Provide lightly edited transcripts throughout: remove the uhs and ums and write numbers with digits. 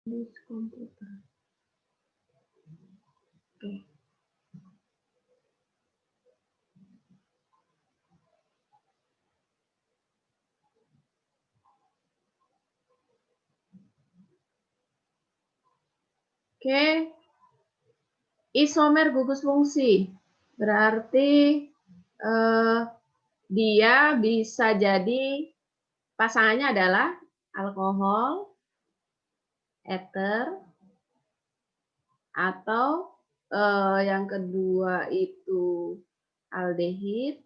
Di komputer. Oke. Oke. Isomer gugus fungsi. Berarti dia bisa jadi pasangannya adalah alkohol, ether, atau yang kedua itu aldehid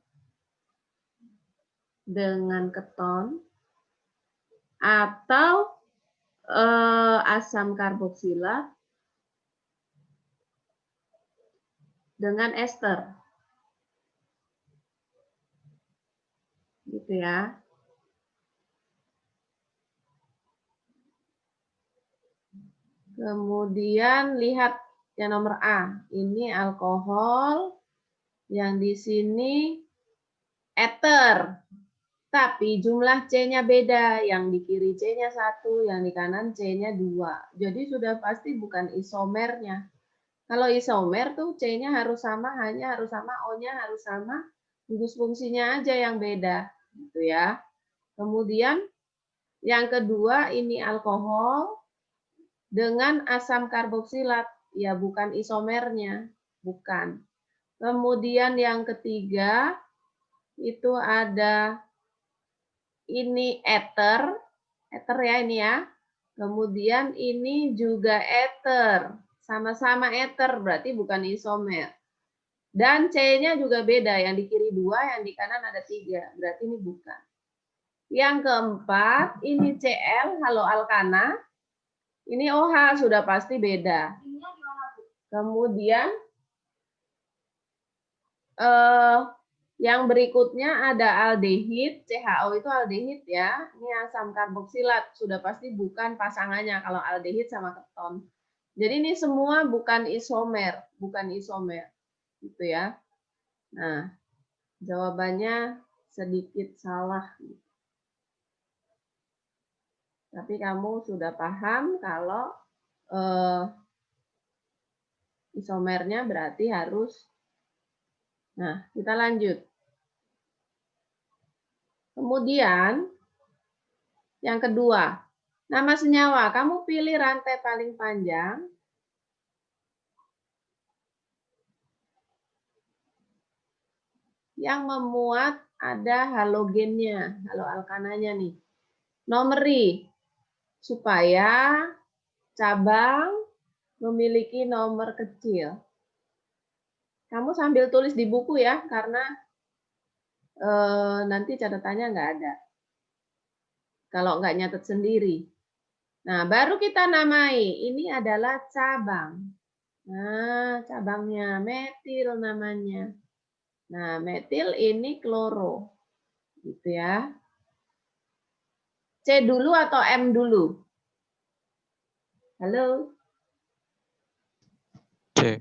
dengan keton, atau asam karboksilat dengan ester. Gitu ya. Kemudian lihat yang nomor A. Ini alkohol, yang di sini ether. Tapi jumlah C-nya beda. Yang di kiri C-nya 1, yang di kanan C-nya 2. Jadi sudah pasti bukan isomernya. Kalau isomer tuh C-nya harus sama, hanya harus sama, O-nya harus sama. Gugus fungsinya aja yang beda. Gitu ya. Kemudian yang kedua ini alkohol dengan asam karboksilat. Ya bukan isomernya. Bukan. Kemudian yang ketiga itu ada ini ether ya ini ya. Kemudian ini juga ether, sama-sama ether berarti bukan isomer. Dan C-nya juga beda, yang di kiri 2, yang di kanan ada 3, berarti ini bukan. Yang keempat, ini Cl, halo alkana. Ini OH, sudah pasti beda. Kemudian yang berikutnya ada aldehid, CHO itu aldehid ya. Ini asam karboksilat, sudah pasti bukan pasangannya kalau aldehid sama keton. Jadi ini semua bukan isomer, gitu ya. Nah, jawabannya sedikit salah. Tapi kamu sudah paham kalau isomernya berarti harus. Nah, kita lanjut. Kemudian yang kedua, nama senyawa. Kamu pilih rantai paling panjang. Yang memuat ada halogennya, halo alkananya nih. Nomori, supaya cabang memiliki nomor kecil. Kamu sambil tulis di buku ya, karena nanti catatannya nggak ada. Kalau nggak nyatet sendiri. Nah, baru kita namai. Ini adalah cabang. Nah, cabangnya metil namanya. Nah, metil ini kloro. Gitu ya. C dulu atau M dulu? Halo? C.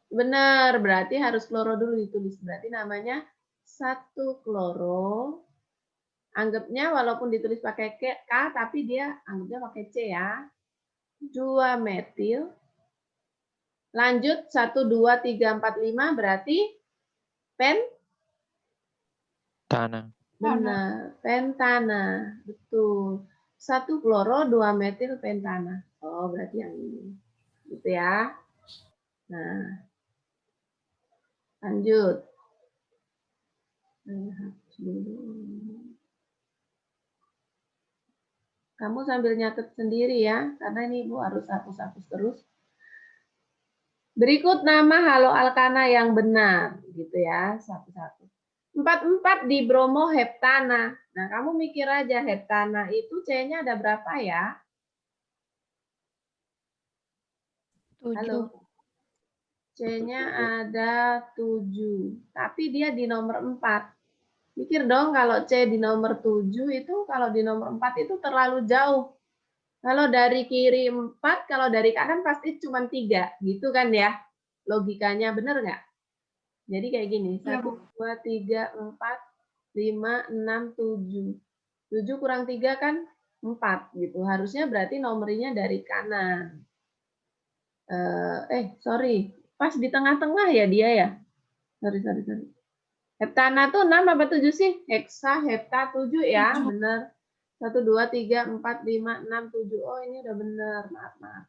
Benar, berarti harus kloro dulu ditulis. Berarti namanya 1 kloro. Anggapnya walaupun ditulis pakai K, tapi dia anggapnya pakai C ya. 2 metil. Lanjut 1, 2, 3, 4, 5 berarti Tanah. benar, pentana. Betul. 1 kloro, 2 metil pentana. Oh, berarti yang ini. Gitu ya. Nah, lanjut. Kamu sambil nyatet sendiri ya, karena ini Ibu harus hapus-hapus terus. Berikut nama halo alkana yang benar, gitu ya, satu-satu. 44 di bromoheptana. Nah, kamu mikir aja heptana itu C-nya ada berapa ya? 7. Halo. C-nya ada 7, tapi dia di nomor 4. Mikir dong kalau C di nomor 7 itu, kalau di nomor 4 itu terlalu jauh. Kalau dari kiri 4, kalau dari kanan pasti cuma 3, gitu kan ya? Logikanya benar nggak? Jadi kayak gini, 1, 2, 3, 4, 5, 6, 7. 7 kurang 3 kan 4 gitu. Harusnya berarti nomornya dari kanan. Sorry. Pas di tengah-tengah ya dia ya. Sorry. Heptana tuh 6 apa 7 sih? Heksa, hepta 7 ya, benar. 1, 2, 3, 4, 5, 6, 7. Oh ini udah benar, maaf.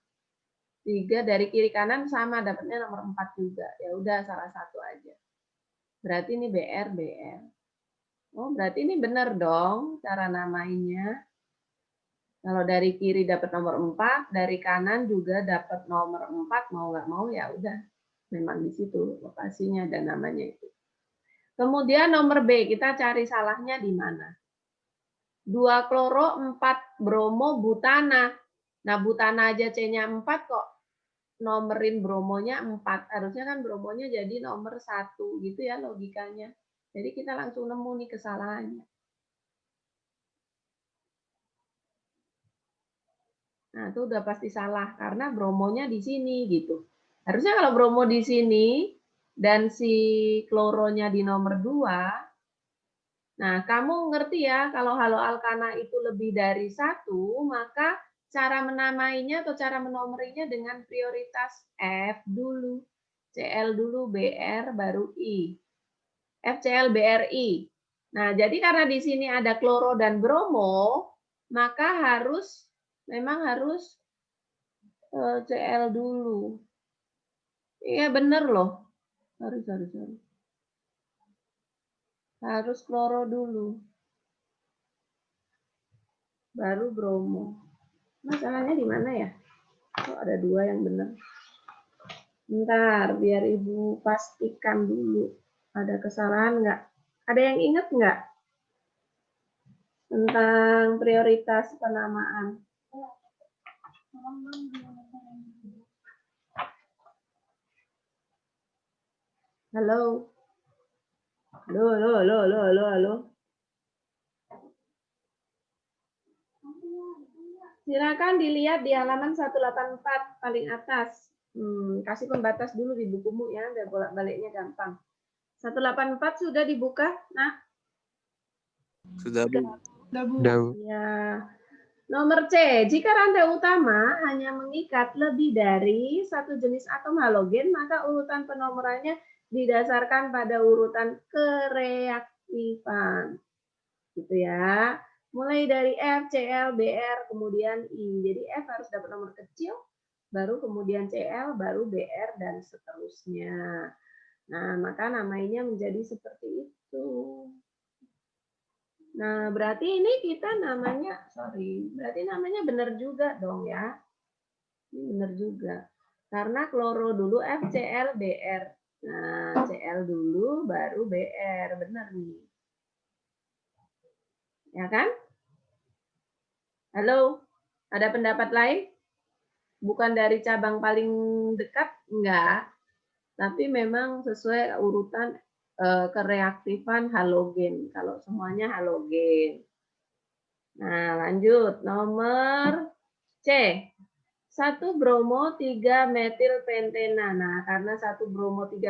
3 dari kiri kanan sama, dapatnya nomor 4 juga. Ya udah salah satu aja. Berarti ini BR. Oh berarti ini benar dong cara namainya. Kalau dari kiri dapat nomor 4, dari kanan juga dapat nomor 4, mau nggak mau ya udah. Memang di situ lokasinya dan namanya itu. Kemudian nomor B, kita cari salahnya di mana. 2 kloro, 4 bromo, butana. Nah, butana aja C-nya 4 kok. Nomerin bromonya 4. Harusnya kan bromonya jadi nomor 1. Gitu ya logikanya. Jadi kita langsung nemu nih kesalahannya. Nah, itu udah pasti salah. Karena bromonya di sini gitu. Harusnya kalau bromo di sini dan si kloronya di nomor 2, nah, kamu ngerti ya, kalau halo alkana itu lebih dari 1, maka cara menamainya atau cara menomorinya dengan prioritas F dulu. Cl dulu, Br, baru I. FCl, BRI. Nah, jadi karena di sini ada kloro dan bromo, maka memang harus Cl dulu. Iya, bener loh. Sorry. Harus kloro dulu. Baru bromo. Masalahnya di mana ya? Oh, ada 2 yang benar. Bentar, biar Ibu pastikan dulu. Ada kesalahan nggak? Ada yang ingat nggak? Tentang prioritas penamaan. Halo? Halo? Silakan dilihat di halaman 184 paling atas. Kasih pembatas dulu di bukumu ya, biar bolak-baliknya gampang. 184 sudah dibuka, nah? Sudah, Bu. Daud. Ya. Nomor C, jika rantai utama hanya mengikat lebih dari satu jenis atom halogen, maka urutan penomorannya didasarkan pada urutan kereaktifan. Gitu ya. Mulai dari F, Cl, Br, kemudian I. Jadi F harus dapat nomor kecil, baru kemudian Cl, baru Br, dan seterusnya. Nah, maka namanya menjadi seperti itu. Nah, berarti ini kita berarti namanya benar juga dong ya. Ini benar juga. Karena kloro dulu FCl, Br. Nah, Cl dulu, baru Br. Benar nih. Ya kan? Halo? Ada pendapat lain? Bukan dari cabang paling dekat? Enggak. Tapi memang sesuai urutan kereaktifan halogen. Kalau semuanya halogen. Nah, lanjut. Nomor C. 1 bromo 3 metil pentena. Nah, karena 1 bromo 3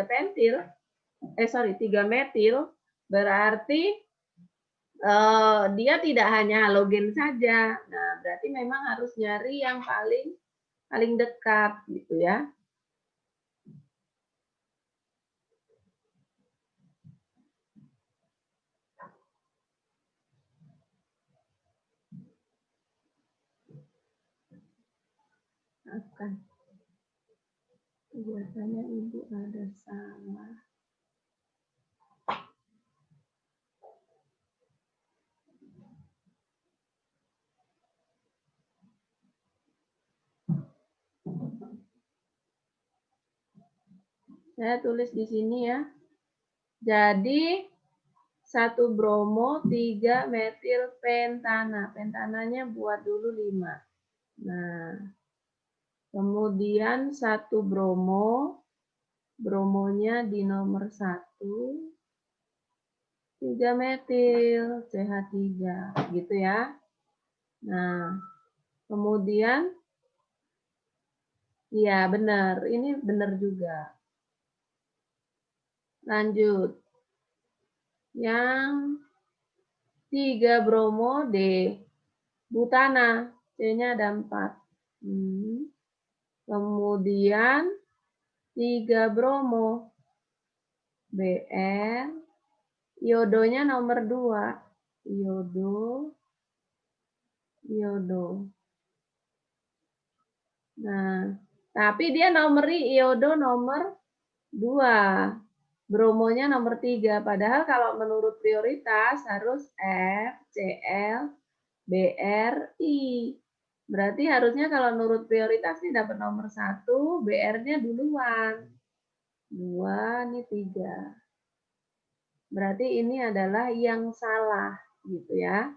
metil berarti dia tidak hanya halogen saja. Nah, berarti memang harus nyari yang paling dekat gitu ya. Maafkan. Biasanya Ibu ada salah. Saya tulis di sini ya. Jadi 1 bromo 3 metil pentana. Pentananya buat dulu 5. Nah, kemudian 1 bromo, bromonya di nomor 1, 3 metil, CH3, gitu ya. Nah, kemudian, iya benar, ini benar juga. Lanjut. Yang 3 bromo D. butana, C-nya ada 4. Kemudian 3 bromo, Br, iodonya nomor 2, iodo. Nah, tapi dia nomori iodo nomor 2, bromonya nomor 3. Padahal kalau menurut prioritas harus F, Cl, Br, I. Berarti harusnya kalau menurut prioritas ini dapat nomor 1, Br-nya duluan. 2, ini 3. Berarti ini adalah yang salah, gitu ya.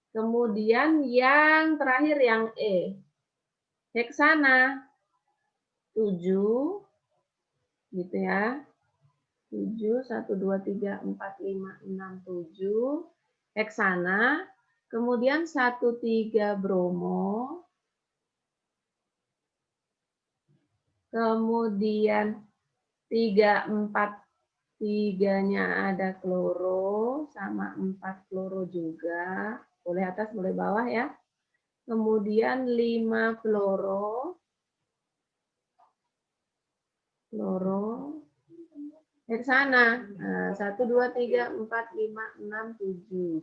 Kemudian yang terakhir yang E. Heksana 7, gitu ya. 7, 1, 2, 3, 4, 5, 6, 7. Heksana. Kemudian 1, 3 bromo. Kemudian 3, 4, 3-nya ada kloro, sama 4 kloro juga. Boleh atas, boleh bawah ya. Kemudian 5 fluoro. Heksana. Nah, 1, 2, 3, 4, 5, 6, 7.